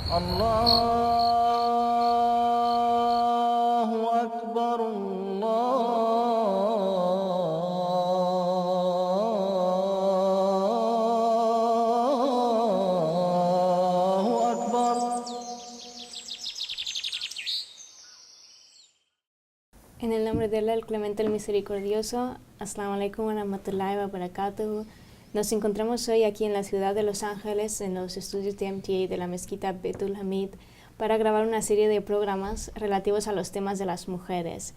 الله أكبر الله أكبر. En el nombre de Allah, el Clemente, el Misericordioso. Assalamu alaikum wa rahmatullahi wa barakatuh. Nos encontramos hoy aquí en la ciudad de Los Ángeles, en los estudios de MTA de la mezquita Betul Hamid, para grabar una serie de programas relativos a los temas de las mujeres.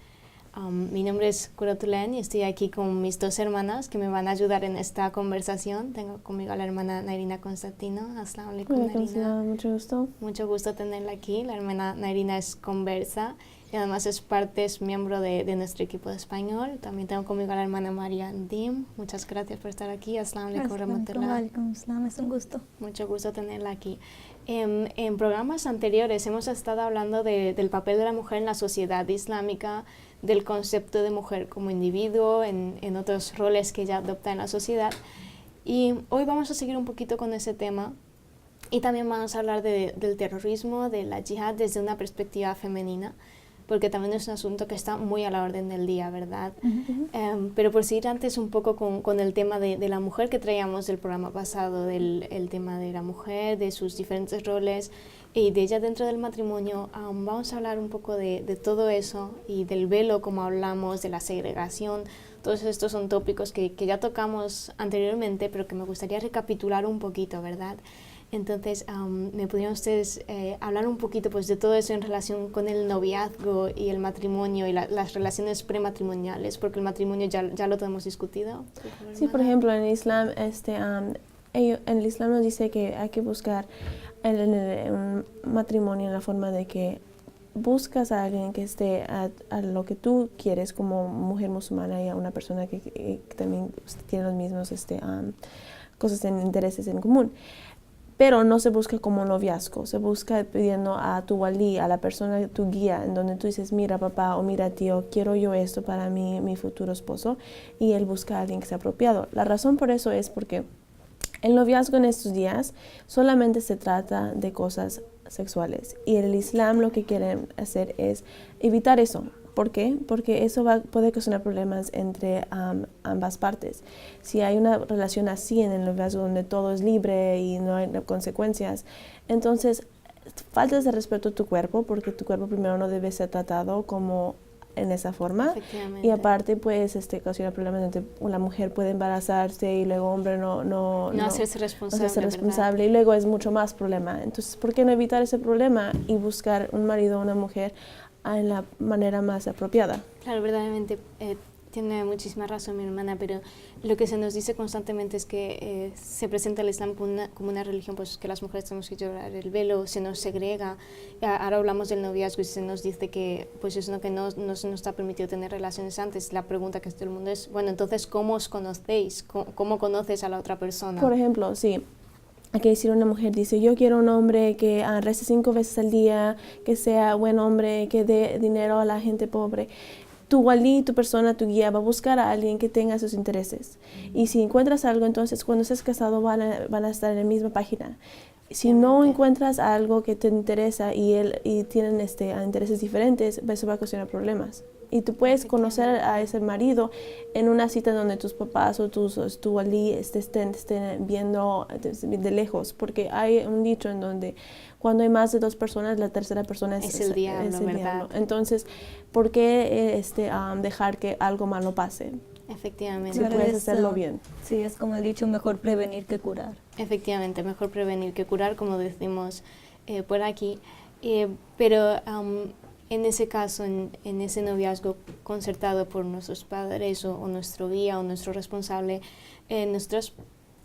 Mi nombre es Kuratulain y estoy aquí con mis dos hermanas que me van a ayudar en esta conversación. Tengo conmigo a la hermana Nairina Constantino. Assalamu alaikum, Nairina. Mucho gusto. Mucho gusto tenerla aquí. La hermana Nairina es conversa y además es miembro de nuestro equipo de español. También tengo conmigo a la hermana María Dim. Muchas gracias por estar aquí. Assalamu alaikum warahmatullah. Es un gusto. Mucho gusto tenerla aquí. En programas anteriores hemos estado hablando del papel de la mujer en la sociedad islámica, del concepto de mujer como individuo, en otros roles que ella adopta en la sociedad. Y hoy vamos a seguir un poquito con ese tema. Y también vamos a hablar del terrorismo, de la yihad desde una perspectiva femenina, porque también es un asunto que está muy a la orden del día, ¿verdad? Pero por seguir antes un poco con el tema de la mujer que traíamos del programa pasado, el tema de la mujer, de sus diferentes roles y de ella dentro del matrimonio, vamos a hablar un poco de todo eso y del velo, como hablamos, de la segregación. Todos estos son tópicos que ya tocamos anteriormente, pero que me gustaría recapitular un poquito, ¿verdad? Entonces, ¿me podrían ustedes hablar un poquito pues, de todo eso en relación con el noviazgo y el matrimonio y las relaciones prematrimoniales? Porque el matrimonio ya lo hemos discutido. Sí, por ejemplo, en el Islam, en el Islam nos dice que hay que buscar un matrimonio en la forma de que buscas a alguien que esté a lo que tú quieres como mujer musulmana y a una persona que también tiene los mismos cosas en intereses en común. Pero no se busca como noviazgo, se busca pidiendo a tu walí, a la persona, tu guía, en donde tú dices, mira papá o mira tío, quiero yo esto para mi futuro esposo, y él busca a alguien que sea apropiado. La razón por eso es porque el noviazgo en estos días solamente se trata de cosas sexuales, y el Islam lo que quiere hacer es evitar eso. ¿Por qué? Porque eso puede ocasionar problemas entre ambas partes. Si hay una relación así en el noviazgo donde todo es libre y no hay consecuencias, entonces faltas de respeto a tu cuerpo, porque tu cuerpo primero no debe ser tratado como en esa forma, y aparte pues ocasiona problemas donde la mujer puede embarazarse y luego hombre no hacerse responsable, y luego es mucho más problema. Entonces, ¿por qué no evitar ese problema y buscar un marido o una mujer en la manera más apropiada? Claro, verdaderamente tiene muchísima razón mi hermana, pero lo que se nos dice constantemente es que se presenta el Islam como una religión, pues que las mujeres tenemos que llevar el velo, se nos segrega. Ahora hablamos del noviazgo y se nos dice que pues es lo que no se nos está permitido tener relaciones antes. La pregunta que todo el mundo es, bueno, entonces, ¿cómo os conocéis? ¿Cómo conoces a la otra persona? Por ejemplo, sí. Aquí decir una mujer dice, yo quiero un hombre que rece 5 veces al día, que sea buen hombre, que dé dinero a la gente pobre. Tu walí, tu persona, tu guía va a buscar a alguien que tenga sus intereses. Y si encuentras algo, entonces cuando estés casado van a estar en la misma página. Si no encuentras algo que te interesa y tienen intereses diferentes, eso va a ocasionar problemas. Y tú puedes conocer a ese marido en una cita donde tus papás o tu walí estén viendo de lejos, porque hay un dicho en donde cuando hay más de 2 personas, la tercera persona es el diablo, ¿verdad? Entonces, ¿por qué dejar que algo malo pase? Efectivamente. Si puedes hacerlo bien. Sí, es como he dicho, mejor prevenir que curar. Efectivamente, mejor prevenir que curar, como decimos por aquí. Pero en ese caso, en ese noviazgo concertado por nuestros padres o nuestro guía o nuestro responsable, nosotros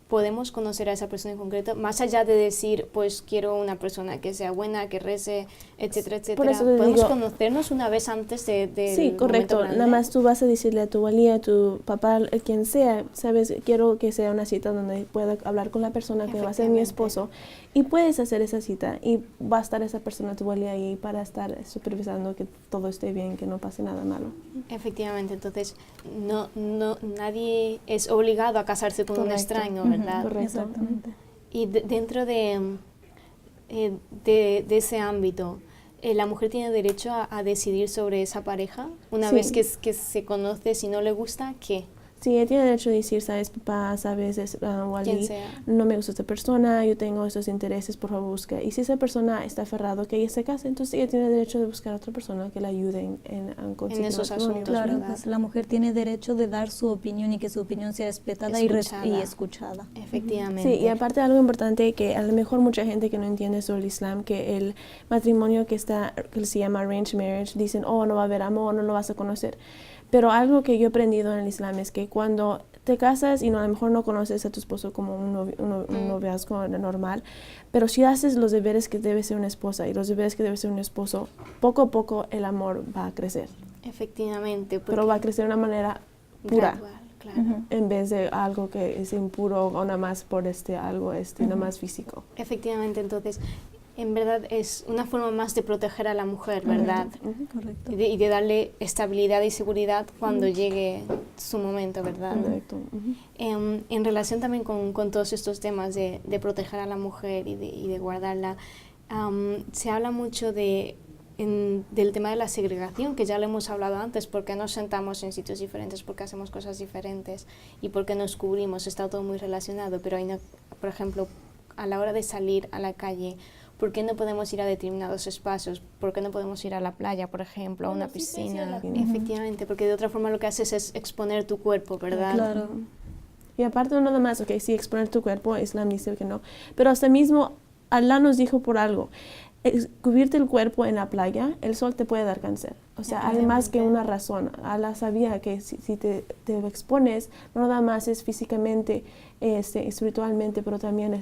podemos conocer a esa persona en concreto, más allá de decir, pues quiero una persona que sea buena, que rece, etcétera, etcétera. Podemos conocernos una vez antes de sí, correcto. Nada más tú vas a decirle a tu valía, a tu papá, a quien sea, sabes, quiero que sea una cita donde pueda hablar con la persona que va a ser mi esposo, y puedes hacer esa cita y va a estar esa persona, tu valía, ahí para estar supervisando que todo esté bien, que no pase nada malo. Efectivamente, entonces nadie es obligado a casarse con un extraño, ¿verdad? Correcto. Exactamente. Y dentro de de ese ámbito, ¿la mujer tiene derecho a decidir sobre esa pareja? Una Sí. vez que se conoce, si no le gusta, ¿qué? Sí, ella tiene derecho a decir, sabes, papá, sabes, Quien Wally, sea. no me gusta esta persona, yo tengo estos intereses, por favor busca. Y si esa persona está aferrado que ella se case, entonces ella tiene derecho de buscar a otra persona que la ayude en conseguir esos matrimonio. asuntos, Claro, ¿verdad? pues la mujer tiene derecho de dar su opinión y que su opinión sea respetada y Escuchada. escuchada. Efectivamente. Sí, y aparte algo importante que a lo mejor mucha gente que no entiende sobre el Islam, que el matrimonio que se llama arranged marriage, dicen, oh, no va a haber amor, no lo vas a conocer. Pero algo que yo he aprendido en el Islam es que cuando te casas y a lo mejor no conoces a tu esposo como un noviazgo normal, pero si haces los deberes que debe ser una esposa y los deberes que debe ser un esposo, poco a poco el amor va a crecer. Efectivamente. Pero va a crecer de una manera pura. Gradual, claro. En vez de algo que es impuro o nada más por algo nada más físico. Efectivamente, entonces, en verdad es una forma más de proteger a la mujer, ¿verdad? Correcto. Y de darle estabilidad y seguridad cuando llegue su momento, ¿verdad? Correcto. En relación también con todos estos temas de proteger a la mujer y de guardarla, se habla mucho del tema de la segregación, que ya lo hemos hablado antes, porque nos sentamos en sitios diferentes, porque hacemos cosas diferentes y porque nos cubrimos, está todo muy relacionado, pero hay por ejemplo, a la hora de salir a la calle, ¿por qué no podemos ir a determinados espacios? ¿Por qué no podemos ir a la playa, por ejemplo, a una piscina? Efectivamente, porque de otra forma lo que haces es exponer tu cuerpo, ¿verdad? Claro. Y aparte no nada más, sí, exponer tu cuerpo, Islam dice que no. Pero hasta mismo, Allah nos dijo por algo, cubrirte el cuerpo en la playa, el sol te puede dar cáncer. O sea, hay más que una razón. Allah sabía que si te expones, no nada más es físicamente, espiritualmente, pero también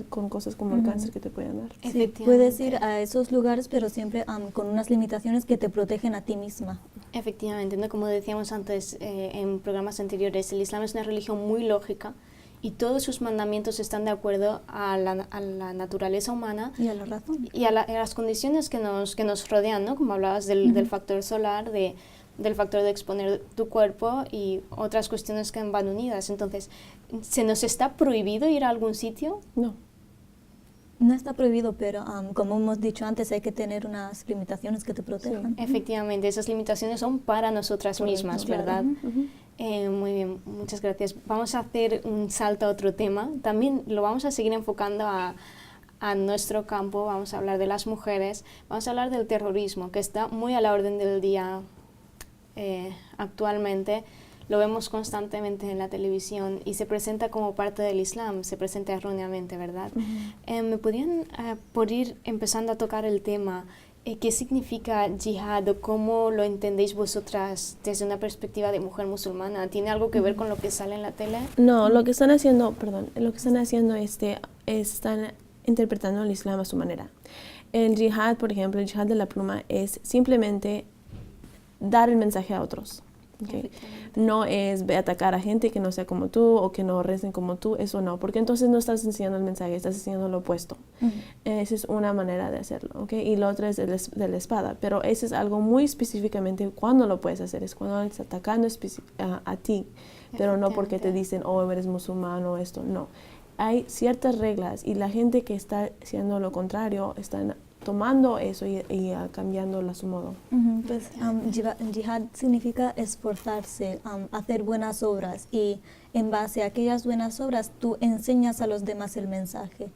con cosas como el cáncer que te pueden dar. Sí, Efectivamente. puedes ir a esos lugares, pero siempre con unas limitaciones que te protegen a ti misma. Efectivamente, ¿no? Como decíamos antes en programas anteriores, el Islam es una religión muy lógica y todos sus mandamientos están de acuerdo a la naturaleza humana Y a la razón. y a las condiciones que nos rodean, ¿no? Como hablabas del factor solar, del factor de exponer tu cuerpo y otras cuestiones que van unidas. Entonces, ¿se nos está prohibido ir a algún sitio? No. No está prohibido, pero como hemos dicho antes, hay que tener unas limitaciones que te protejan. Efectivamente, esas limitaciones son para nosotras mismas, ¿verdad? Muy bien, muchas gracias. Vamos a hacer un salto a otro tema. También lo vamos a seguir enfocando a nuestro campo. Vamos a hablar de las mujeres. Vamos a hablar del terrorismo, que está muy a la orden del día actualmente. Lo vemos constantemente en la televisión y se presenta como parte del Islam, se presenta erróneamente, ¿verdad? ¿Me podrían, por ir empezando a tocar el tema, qué significa yihad o cómo lo entendéis vosotras desde una perspectiva de mujer musulmana? ¿Tiene algo que ver con lo que sale en la tele? No, lo que están haciendo, están interpretando el Islam a su manera. El yihad, por ejemplo, el yihad de la pluma es simplemente dar el mensaje a otros. Okay. No es atacar a gente que no sea como tú o que no recen como tú, eso no, porque entonces no estás enseñando el mensaje, estás enseñando lo opuesto. Esa es una manera de hacerlo, ¿okay? Y la otra es de la espada, pero eso es algo muy específicamente cuando lo puedes hacer, es cuando estás atacando a ti, pero no porque te dicen, oh, eres musulmán o esto, no. Hay ciertas reglas y la gente que está haciendo lo contrario están tomando eso y cambiándolo a su modo. Pues yihad significa esforzarse, hacer buenas obras y en base a aquellas buenas obras tú enseñas a los demás el mensaje.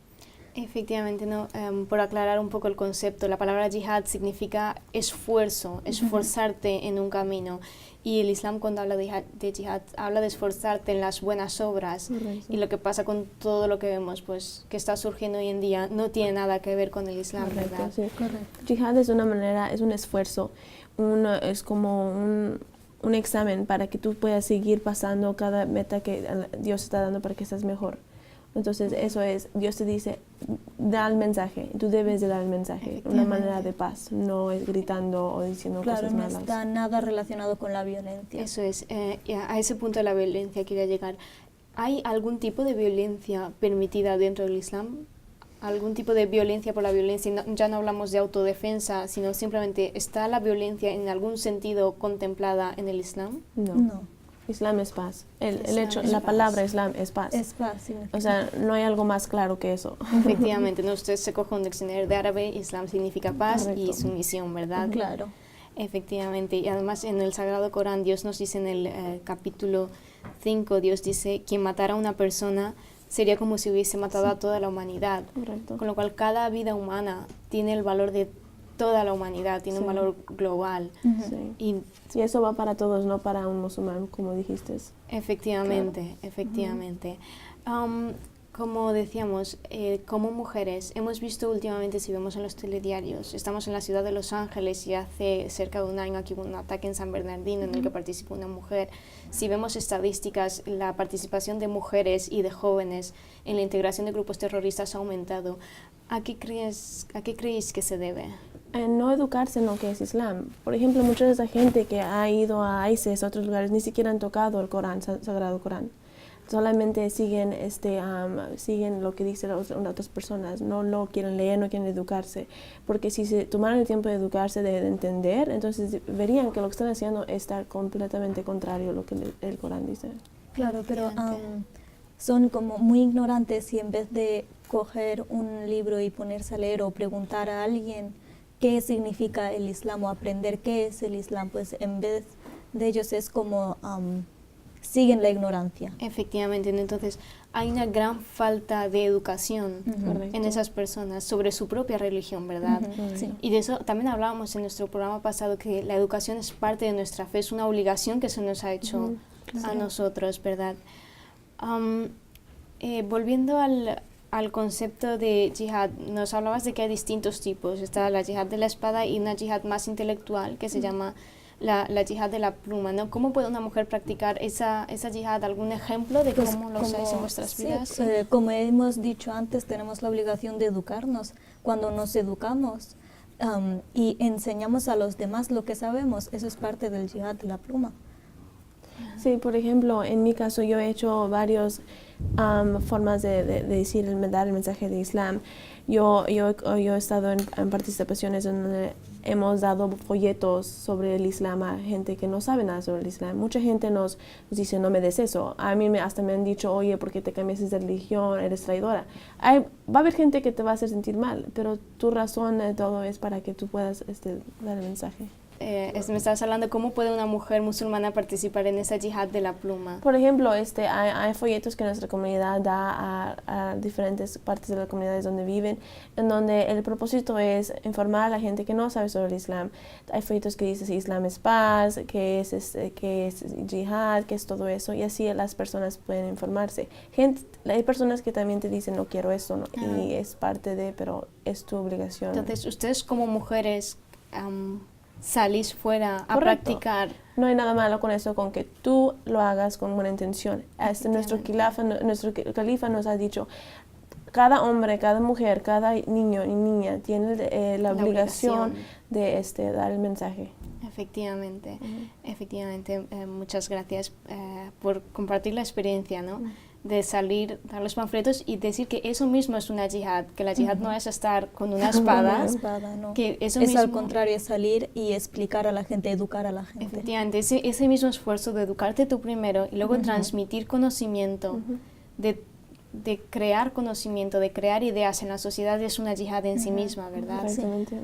Efectivamente, ¿no? Por aclarar un poco el concepto, la palabra yihad significa esfuerzo, esforzarte en un camino. Y el Islam cuando habla de yihad habla de esforzarte en las buenas obras. Correcto. Y lo que pasa con todo lo que vemos, pues que está surgiendo hoy en día, no tiene nada que ver con el Islam, Correcto, ¿verdad? sí. Correcto. Yihad es una manera, es un esfuerzo, es como un examen para que tú puedas seguir pasando cada meta que Dios está dando para que estés mejor. Entonces eso es, Dios te dice, da el mensaje, tú debes de dar el mensaje, una manera de paz, no es gritando o diciendo Claro, cosas no malas. está nada relacionado con la violencia. Eso es, a ese punto de la violencia quería llegar. ¿Hay algún tipo de violencia permitida dentro del Islam? ¿Algún tipo de violencia por la violencia? No, ya no hablamos de autodefensa, sino simplemente, ¿está la violencia en algún sentido contemplada en el Islam? No. No. Islam es paz. El Islam hecho, es la paz. palabra Islam es paz. Es paz, significa. O sea, no hay algo más claro que eso. Efectivamente, ¿no? Usted se coge un diccionario de árabe, Islam significa paz y Correcto. sumisión, ¿verdad? Claro. Efectivamente, y además en el Sagrado Corán Dios nos dice en el capítulo 5, Dios dice, quien matara a una persona sería como si hubiese matado a toda la humanidad. Correcto. Con lo cual cada vida humana tiene el valor de toda la humanidad, tiene un Sí. valor global. Sí. Y Sí, eso va para todos, no para un musulmán, como dijiste. efectivamente, efectivamente. Como decíamos, como mujeres, hemos visto últimamente, si vemos en los telediarios, estamos en la ciudad de Los Ángeles y hace cerca de un año aquí hubo un ataque en San Bernardino en el que participó una mujer. Si vemos estadísticas, la participación de mujeres y de jóvenes en la integración de grupos terroristas ha aumentado. ¿A qué creéis que se debe? No educarse en lo que es Islam. Por ejemplo, mucha de esa gente que ha ido a ISIS, a otros lugares, ni siquiera han tocado el Corán, Sagrado Corán. Solamente siguen lo que dicen otras personas, no lo quieren leer, no quieren educarse, porque si se tomaran el tiempo de educarse, de entender, entonces verían que lo que están haciendo está completamente contrario a lo que el Corán dice. Claro, pero Efectivamente. son como muy ignorantes y en vez de coger un libro y ponerse a leer o preguntar a alguien qué significa el Islam o aprender qué es el Islam, pues en vez de ellos es como siguen la ignorancia. Efectivamente, ¿no? Entonces hay una gran falta de educación Correcto. en esas personas sobre su propia religión, ¿verdad? Ujú, sí. Y de eso también hablábamos en nuestro programa pasado, que la educación es parte de nuestra fe, es una obligación que se nos ha hecho a nosotros, ¿verdad? Volviendo al concepto de yihad, nos hablabas de que hay distintos tipos. Está la yihad de la espada y una yihad más intelectual que se llama la yihad de la pluma, ¿no? ¿Cómo puede una mujer practicar esa yihad? ¿Algún ejemplo de Pues cómo lo usáis en vuestras sí, vidas? como hemos dicho antes, tenemos la obligación de educarnos. Cuando nos educamos y enseñamos a los demás lo que sabemos, eso es parte del yihad de la pluma. Sí, por ejemplo, en mi caso yo he hecho varias formas de decir, dar el mensaje de Islam. Yo he estado en participaciones donde hemos dado folletos sobre el Islam a gente que no sabe nada sobre el Islam. Mucha gente nos dice, no me des eso. A mí hasta me han dicho, oye, ¿por qué te cambias de religión? Eres traidora. Va a haber gente que te va a hacer sentir mal, pero tu razón de todo es para que tú puedas dar el mensaje. Me estabas hablando de cómo puede una mujer musulmana participar en esa yihad de la pluma. Por ejemplo, hay folletos que nuestra comunidad da a diferentes partes de las comunidades donde viven, en donde el propósito es informar a la gente que no sabe sobre el Islam. Hay folletos que dicen si Islam es paz, qué es yihad, qué es todo eso, y así las personas pueden informarse. Hay personas que también te dicen no quiero esto, ¿no? Y es parte de, pero es tu obligación. Entonces, ustedes como mujeres salís fuera a Correcto. practicar. No hay nada malo con eso, con que tú lo hagas con buena intención. Nuestro califa nos ha dicho, cada hombre, cada mujer, cada niño y niña tiene la obligación de dar el mensaje. Efectivamente, efectivamente. Muchas gracias por compartir la experiencia, ¿no? De salir, dar los panfletos y decir que eso mismo es una yihad, que la yihad no es estar con una espada, No. que eso es mismo, al contrario, es salir y explicar a la gente, educar a la gente. efectivamente, ese mismo esfuerzo de educarte tú primero y luego transmitir conocimiento, de crear conocimiento, de crear ideas en la sociedad es una yihad en sí misma, ¿verdad? Exactamente.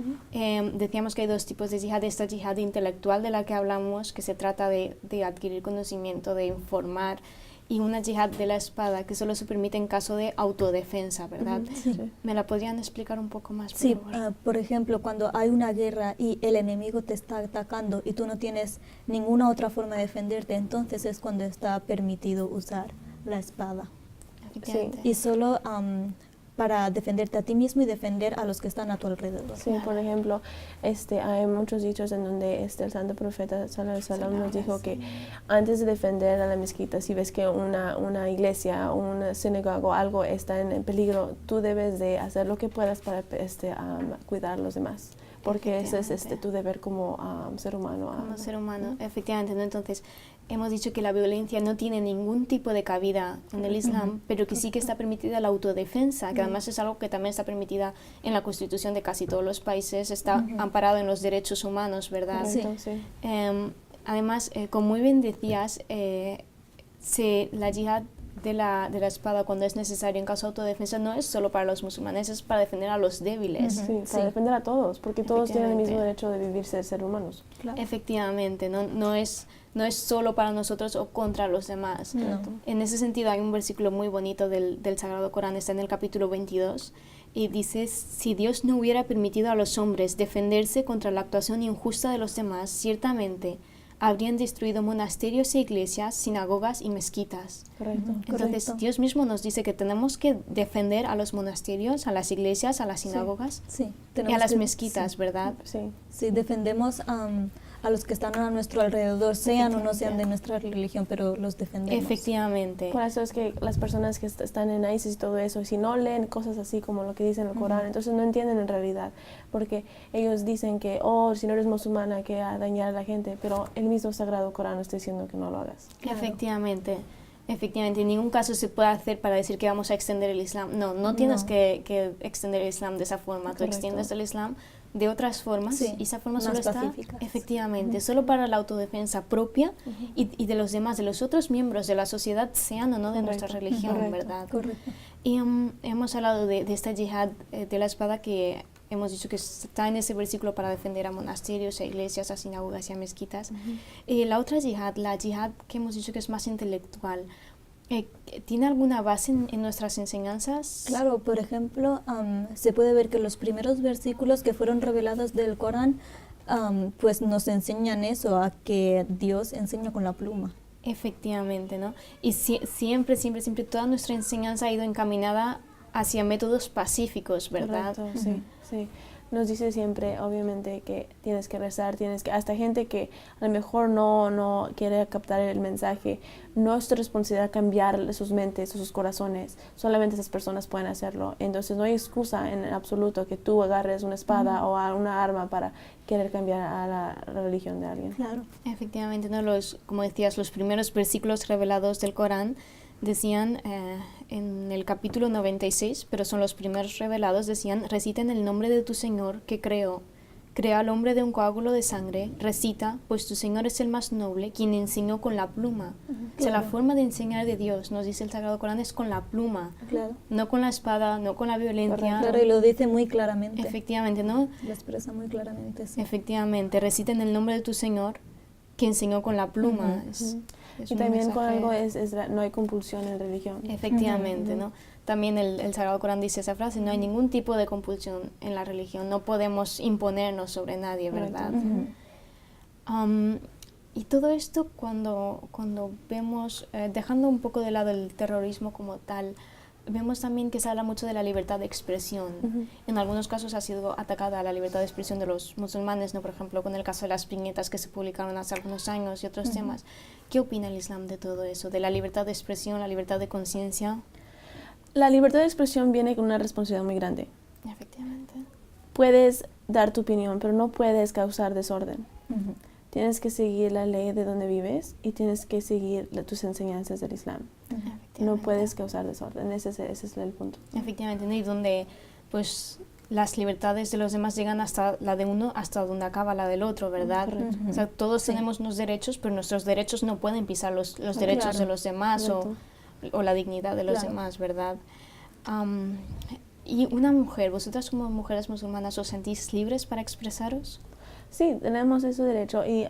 Decíamos que hay dos tipos de yihad, esta yihad intelectual de la que hablamos, que se trata de adquirir conocimiento, de informar, y una yihad de la espada, que solo se permite en caso de autodefensa, ¿verdad? Sí. ¿Me la podrían explicar un poco más, por Sí, favor? por ejemplo, cuando hay una guerra y el enemigo te está atacando y tú no tienes ninguna otra forma de defenderte, entonces es cuando está permitido usar la espada. Efectivamente. Y solo para defenderte a ti mismo y defender a los que están a tu alrededor. Sí, por ejemplo, hay muchos dichos en donde el santo profeta Sallallahu Alaihi Wasallam nos dijo que antes de defender a la mezquita, si ves que una iglesia o una sinagoga o algo está en peligro, tú debes de hacer lo que puedas para cuidar a los demás, porque ese es tu deber como ser humano. Como ser humano, efectivamente, ¿no? Entonces, hemos dicho que la violencia no tiene ningún tipo de cabida en el Islam, pero que sí que está permitida la autodefensa, que además es algo que también está permitida en la Constitución de casi todos los países, está amparado en los derechos humanos, ¿verdad? Correcto, sí. Además, como muy bien decías, la yihad de la espada, cuando es necesario en caso de autodefensa, no es solo para los musulmanes, es para defender a los débiles. Sí, para defender a todos, porque todos tienen el mismo Efectivamente. derecho de vivir, ser humanos. Claro. Efectivamente, no es solo para nosotros o contra los demás. No. En ese sentido hay un versículo muy bonito del Sagrado Corán, está en el capítulo 22, y dice: si Dios no hubiera permitido a los hombres defenderse contra la actuación injusta de los demás, ciertamente habrían destruido monasterios e iglesias, sinagogas y mezquitas. Correcto. Entonces, Correcto. Dios mismo nos dice que tenemos que defender a los monasterios, a las iglesias, a las sinagogas Sí, y a tenemos las que- mezquitas, sí. ¿verdad? Sí. Sí, defendemos a los que están a nuestro alrededor, sean o no sean de nuestra religión, pero los defendemos. Efectivamente. Por eso es que las personas que están en ISIS y todo eso, si no leen cosas así como lo que dice en el Corán, entonces no entienden en realidad, porque ellos dicen que, si no eres musulmana, que a dañar a la gente, pero el mismo Sagrado Corán está diciendo que no lo hagas. Claro. Efectivamente. Efectivamente, en ningún caso se puede hacer para decir que vamos a extender el Islam. No tienes No. que extender el Islam de esa forma. Tú Correcto. extiendes el Islam de otras formas Sí, y esa forma más solo está, pacíficas. efectivamente, solo para la autodefensa propia y de los demás, de los otros miembros de la sociedad, sean o no de nuestra Correcto. religión, Correcto. ¿verdad? Correcto. Y hemos hablado de esta yihad de la espada que hemos dicho que está en ese versículo para defender a monasterios, a iglesias, a sinagogas y a mezquitas. La otra yihad, la yihad que hemos dicho que es más intelectual, ¿tiene alguna base en nuestras enseñanzas? Claro, por ejemplo, se puede ver que los primeros versículos que fueron revelados del Corán, pues nos enseñan eso, a que Dios enseña con la pluma. Efectivamente, ¿no? Y siempre toda nuestra enseñanza ha ido encaminada hacia métodos pacíficos, ¿verdad? Correcto, sí, sí. Nos dice siempre, obviamente, que tienes que rezar, hasta gente que a lo mejor no quiere captar el mensaje, no es tu responsabilidad cambiar sus mentes o sus corazones, solamente esas personas pueden hacerlo. Entonces no hay excusa en absoluto que tú agarres una espada o una arma para querer cambiar a la religión de alguien. Claro. Efectivamente, ¿no? Como decías, los primeros versículos revelados del Corán decían en el capítulo 96, pero son los primeros revelados, decían: recita en el nombre de tu Señor que creó al hombre de un coágulo de sangre, recita, pues tu Señor es el más noble, quien enseñó con la pluma. O sea, la Claro. forma de enseñar de Dios, nos dice el Sagrado Corán, es con la pluma, Claro. no con la espada, no con la violencia. Claro, y lo dice muy claramente. Efectivamente, ¿no? Lo expresa muy claramente, sí. Efectivamente, recita en el nombre de tu Señor que enseñó con la pluma. Es Y un también con mensaje- algo no hay compulsión en religión. Efectivamente, ¿no? También el Sagrado Corán dice esa frase: no hay ningún tipo de compulsión en la religión, no podemos imponernos sobre nadie, ¿verdad? Y todo esto cuando vemos, dejando un poco de lado el terrorismo como tal, vemos también que se habla mucho de la libertad de expresión. En algunos casos ha sido atacada la libertad de expresión de los musulmanes, ¿no? Por ejemplo, con el caso de las viñetas que se publicaron hace algunos años y otros temas. ¿Qué opina el Islam de todo eso? De la libertad de expresión, la libertad de conciencia. La libertad de expresión viene con una responsabilidad muy grande. Efectivamente. Puedes dar tu opinión, pero no puedes causar desorden. Ujú. Tienes que seguir la ley de donde vives y tienes que seguir tus enseñanzas del Islam. No puedes causar desorden, ese es el punto. Efectivamente, ¿no? Y donde pues las libertades de los demás llegan hasta la de uno, hasta donde acaba la del otro, ¿verdad? Correcto. O sea, todos Sí. tenemos unos derechos, pero nuestros derechos no pueden pisar los derechos Claro. de los demás o la dignidad de los Claro. demás, ¿verdad? Y una mujer, vosotras como mujeres musulmanas, ¿os sentís libres para expresaros? Sí, tenemos ese derecho y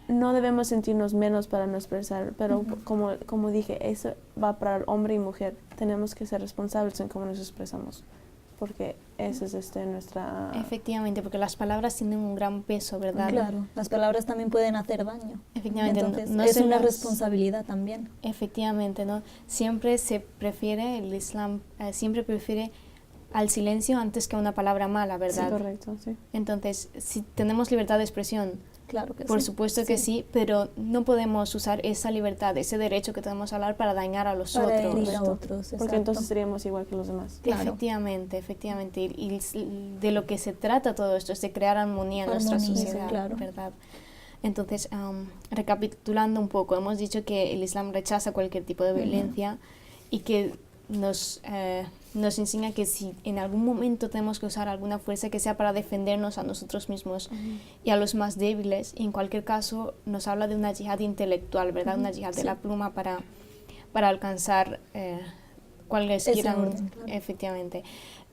no debemos sentirnos menos para no expresar, pero como dije, eso va para hombre y mujer. Tenemos que ser responsables en cómo nos expresamos, porque esa es nuestra... Efectivamente, porque las palabras tienen un gran peso, ¿verdad? Claro, las palabras también pueden hacer daño. Efectivamente, Entonces, no es se una las- responsabilidad también. Efectivamente, ¿no? Siempre se prefiere, el Islam siempre prefiere al silencio antes que a una palabra mala, Sí, ¿verdad? correcto, sí. Entonces, si tenemos libertad de expresión, Claro que por sí. supuesto que sí, pero no podemos usar esa libertad, ese derecho que tenemos a hablar para dañar a los Para otros. herir a Correcto. otros, Porque exacto. entonces seríamos igual que los demás. Claro. Efectivamente, efectivamente. Y de lo que se trata todo esto es de crear armonía en nuestra Armonía, sociedad, claro. ¿verdad? Entonces, recapitulando un poco, hemos dicho que el Islam rechaza cualquier tipo de violencia y que nos nos enseña que si en algún momento tenemos que usar alguna fuerza, que sea para defendernos a nosotros mismos y a los más débiles, y en cualquier caso nos habla de una yihad intelectual, ¿verdad? Una yihad de la pluma para alcanzar cuales quieran, orden, claro. efectivamente.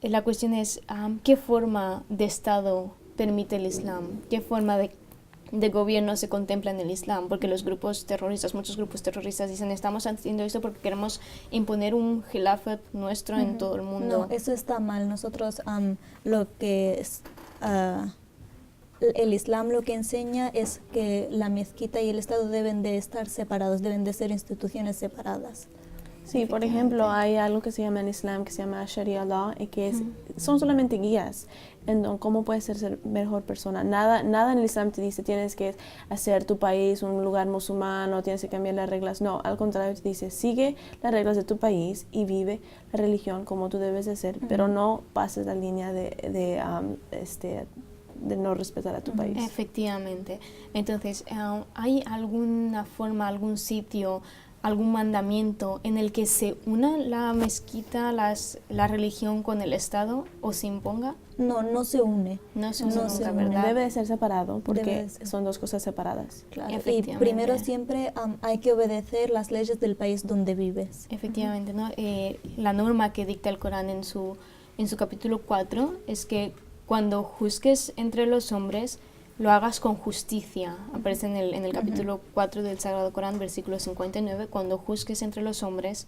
La cuestión es, ¿qué forma de Estado permite el Islam? ¿Qué forma de gobierno se contempla en el Islam? Porque los grupos terroristas, muchos grupos terroristas dicen, estamos haciendo esto porque queremos imponer un khilafat nuestro en todo el mundo. No, eso está mal. Nosotros lo que es, el Islam lo que enseña es que la mezquita y el Estado deben de estar separados, deben de ser instituciones separadas. Sí, por ejemplo, hay algo que se llama en Islam, que se llama Sharia Law, y que son solamente guías en cómo puedes ser mejor persona. Nada en el Islam te dice tienes que hacer tu país un lugar musulmán, tienes que cambiar las reglas. No, al contrario, te dice sigue las reglas de tu país y vive la religión como tú debes de ser, pero no pases la línea de no respetar a tu país. Efectivamente. Entonces, ¿hay alguna forma, algún sitio, algún mandamiento en el que se una la mezquita, la religión con el Estado o se imponga? No, no se une. No se une No nunca, se une. ¿verdad? Debe de ser separado porque Debe de ser. son dos cosas separadas. Claro. Y Efectivamente. primero siempre hay que obedecer las leyes del país donde vives. Efectivamente, ¿no? La norma que dicta el Corán en su capítulo 4 es que cuando juzgues entre los hombres, lo hagas con justicia. Aparece en el capítulo 4 del Sagrado Corán, versículo 59, cuando juzgues entre los hombres,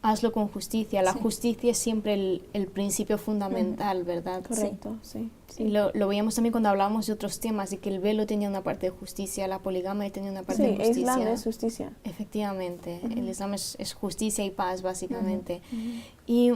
hazlo con justicia. La justicia es siempre el principio fundamental, ¿verdad? Correcto, sí. Y lo veíamos también cuando hablábamos de otros temas, de que el velo tenía una parte de justicia, la poligamia tenía una parte de Sí, justicia. Islam es justicia. Efectivamente, el Islam es justicia y paz, básicamente. Y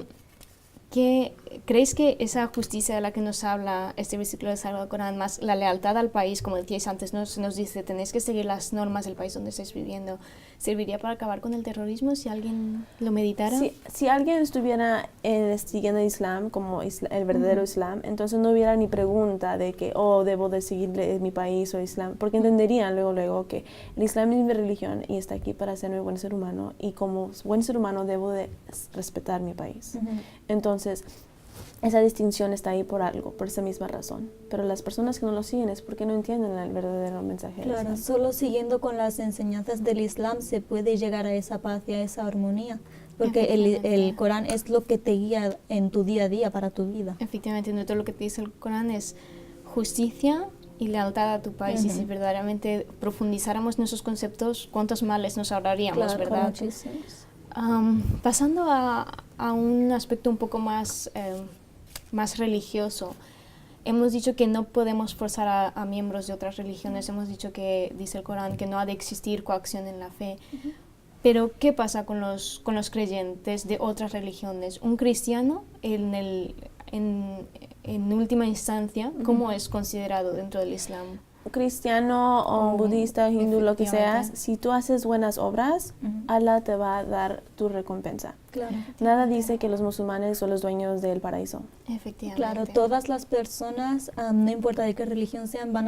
¿qué creéis que esa justicia de la que nos habla este versículo del Sagrado Corán, más la lealtad al país, como decíais antes, nos dice, tenéis que seguir las normas del país donde estáis viviendo, serviría para acabar con el terrorismo si alguien lo meditara? Si alguien estuviera siguiendo el Islam como el verdadero Islam, entonces no hubiera ni pregunta de que, debo de seguir mi país o Islam, porque entenderían luego que el Islam es mi religión y está aquí para ser un buen ser humano, y como buen ser humano debo de respetar mi país. Entonces, esa distinción está ahí por algo, por esa misma razón. Pero las personas que no lo siguen es porque no entienden el verdadero mensaje del Claro, Islam. solo siguiendo con las enseñanzas del Islam se puede llegar a esa paz y a esa armonía, porque el Corán es lo que te guía en tu día a día para tu vida. Efectivamente, no todo lo que te dice el Corán es justicia y lealtad a tu país. Y si verdaderamente profundizáramos en esos conceptos, ¿cuántos males nos ahorraríamos, Claro, verdad? muchísimos. Pasando a un aspecto un poco más religioso, hemos dicho que no podemos forzar a miembros de otras religiones, hemos dicho que dice el Corán que no ha de existir coacción en la fe, pero ¿qué pasa con los creyentes de otras religiones? Un cristiano, en última instancia, ¿cómo es considerado dentro del Islam? Cristiano o budista, hindú, lo que seas, efectivamente. si tú haces buenas obras, Allah te va a dar tu recompensa. Claro. Nada dice que los musulmanes son los dueños del paraíso. Efectivamente. Claro, todas las personas, no importa de qué religión sean, van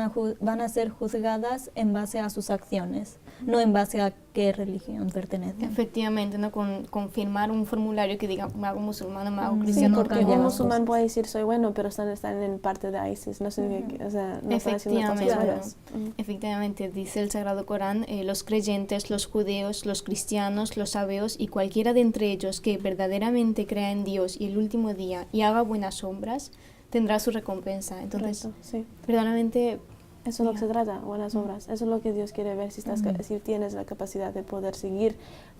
a ser juzgadas en base a sus acciones, no en base a qué religión pertenecen. Efectivamente, ¿no? Con firmar un formulario que diga me hago musulmán o me hago Sí, cristiano. porque cambia un las musulmán cosas. puede decir soy bueno, pero están en parte de ISIS, no significa que, o sea, no están haciendo cosas Efectivamente, buenas. efectivamente, dice el Sagrado Corán, los creyentes, los judíos, los cristianos, los sabeos y cualquiera de entre ellos que verdaderamente crea en Dios y el último día y haga buenas obras, tendrá su recompensa. Entonces, Correcto, sí. verdaderamente, Eso es lo que se trata, buenas obras. Eso es lo que Dios quiere ver, si tienes la capacidad de poder seguir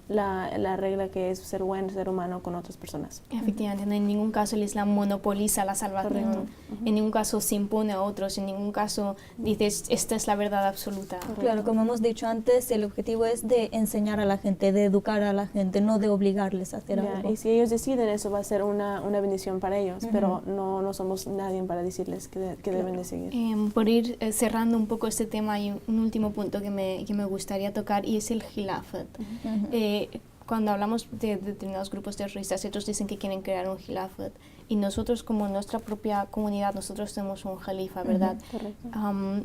la regla que es ser buen ser humano con otras personas. efectivamente, no, en ningún caso el Islam monopoliza la salvación, Correcto. en ningún caso se impone a otros, en ningún caso dices esta es la verdad absoluta. Claro, como hemos dicho antes, el objetivo es de enseñar a la gente, de educar a la gente, no de obligarles a hacer Ya, algo. y si ellos deciden, eso va a ser una bendición para ellos, pero no somos nadie para decirles que deben de seguir. Por ir cerrando un poco este tema, hay un último punto que me gustaría tocar y es el Khilafat. cuando hablamos de determinados grupos terroristas, ellos dicen que quieren crear un Khilafat. Y nosotros, como nuestra propia comunidad, nosotros tenemos un Khalifa, ¿verdad? Correcto.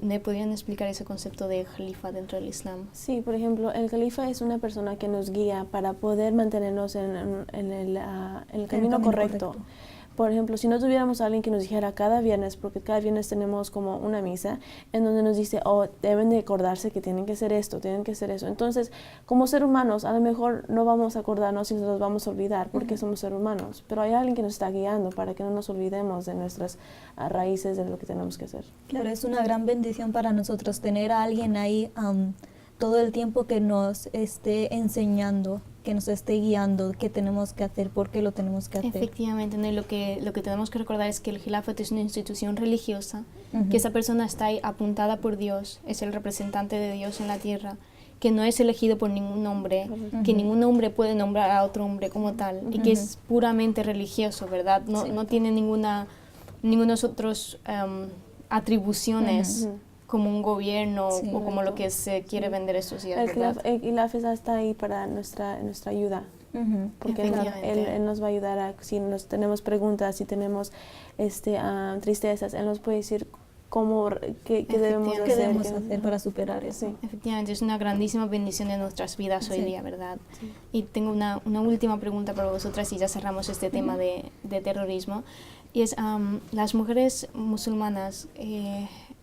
¿Me podrían explicar ese concepto de Khalifa dentro del Islam? Sí, por ejemplo, el califa es una persona que nos guía para poder mantenernos en el camino correcto. Por ejemplo, si no tuviéramos a alguien que nos dijera cada viernes, porque cada viernes tenemos como una misa, en donde nos dice, oh, deben de acordarse que tienen que hacer esto, tienen que hacer eso. Entonces, como ser humanos, a lo mejor no vamos a acordarnos y nos vamos a olvidar, porque somos seres humanos. Pero hay alguien que nos está guiando para que no nos olvidemos de nuestras raíces, de lo que tenemos que hacer. Claro, es una gran bendición para nosotros tener a alguien ahí todo el tiempo que nos esté enseñando, que nos esté guiando, qué tenemos que hacer, por qué lo tenemos que hacer. Efectivamente, ¿no? Y lo que tenemos que recordar es que el Khilafat es una institución religiosa, que esa persona está ahí apuntada por Dios, es el representante de Dios en la tierra, que no es elegido por ningún hombre, que ningún hombre puede nombrar a otro hombre como tal, y que es puramente religioso, ¿verdad? No tiene ningunas otras atribuciones como un gobierno o como lo que se quiere vender estos días, ¿verdad? El Khilafat está ahí para nuestra ayuda. Porque él nos va a ayudar si nos tenemos preguntas, si tenemos tristezas, él nos puede decir qué debemos ¿Qué debemos hacer para superar eso? Sí. Efectivamente, es una grandísima bendición en nuestras vidas hoy día, ¿verdad? Sí. Y tengo una última pregunta para vosotras y ya cerramos este tema de terrorismo. Y es, las mujeres musulmanas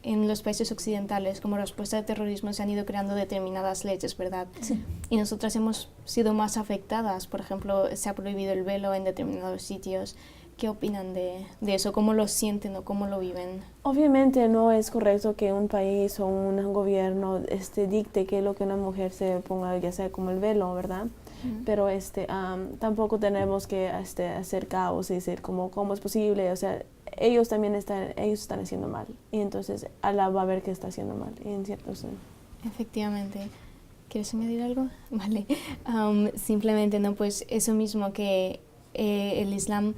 en los países occidentales, como respuesta al terrorismo, se han ido creando determinadas leyes, ¿verdad? Sí. Y nosotras hemos sido más afectadas. Por ejemplo, se ha prohibido el velo en determinados sitios. ¿Qué opinan de eso? ¿Cómo lo sienten o cómo lo viven? Obviamente no es correcto que un país o un gobierno dicte que lo que una mujer se ponga, ya sea como el velo, ¿verdad? Pero tampoco tenemos que hacer caos y decir cómo es posible. O sea, ellos también están haciendo mal. Y entonces Allah va a ver que está haciendo mal. Y en cierto sentido. Efectivamente. ¿Quieres añadir algo? Vale. Simplemente, no, pues eso mismo que el Islam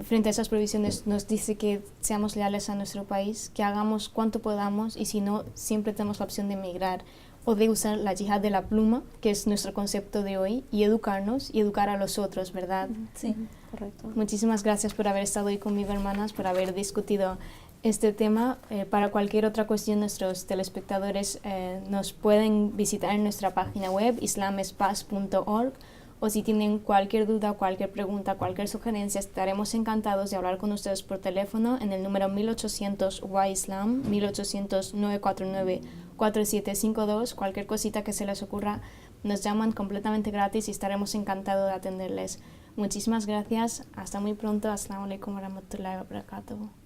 frente a esas prohibiciones nos dice que seamos leales a nuestro país, que hagamos cuanto podamos y si no, siempre tenemos la opción de emigrar o de usar la yihad de la pluma, que es nuestro concepto de hoy, y educarnos y educar a los otros, ¿verdad? Sí, correcto. Muchísimas gracias por haber estado hoy conmigo, hermanas, por haber discutido este tema. Para cualquier otra cuestión, nuestros telespectadores nos pueden visitar en nuestra página web islamespaz.org. O si tienen cualquier duda, cualquier pregunta, cualquier sugerencia, estaremos encantados de hablar con ustedes por teléfono en el número 1800 YISLAM, 1800-949-4752. Cualquier cosita que se les ocurra, nos llaman completamente gratis y estaremos encantados de atenderles. Muchísimas gracias. Hasta muy pronto. Assalamu alaikum warahmatullahi wabarakatuh.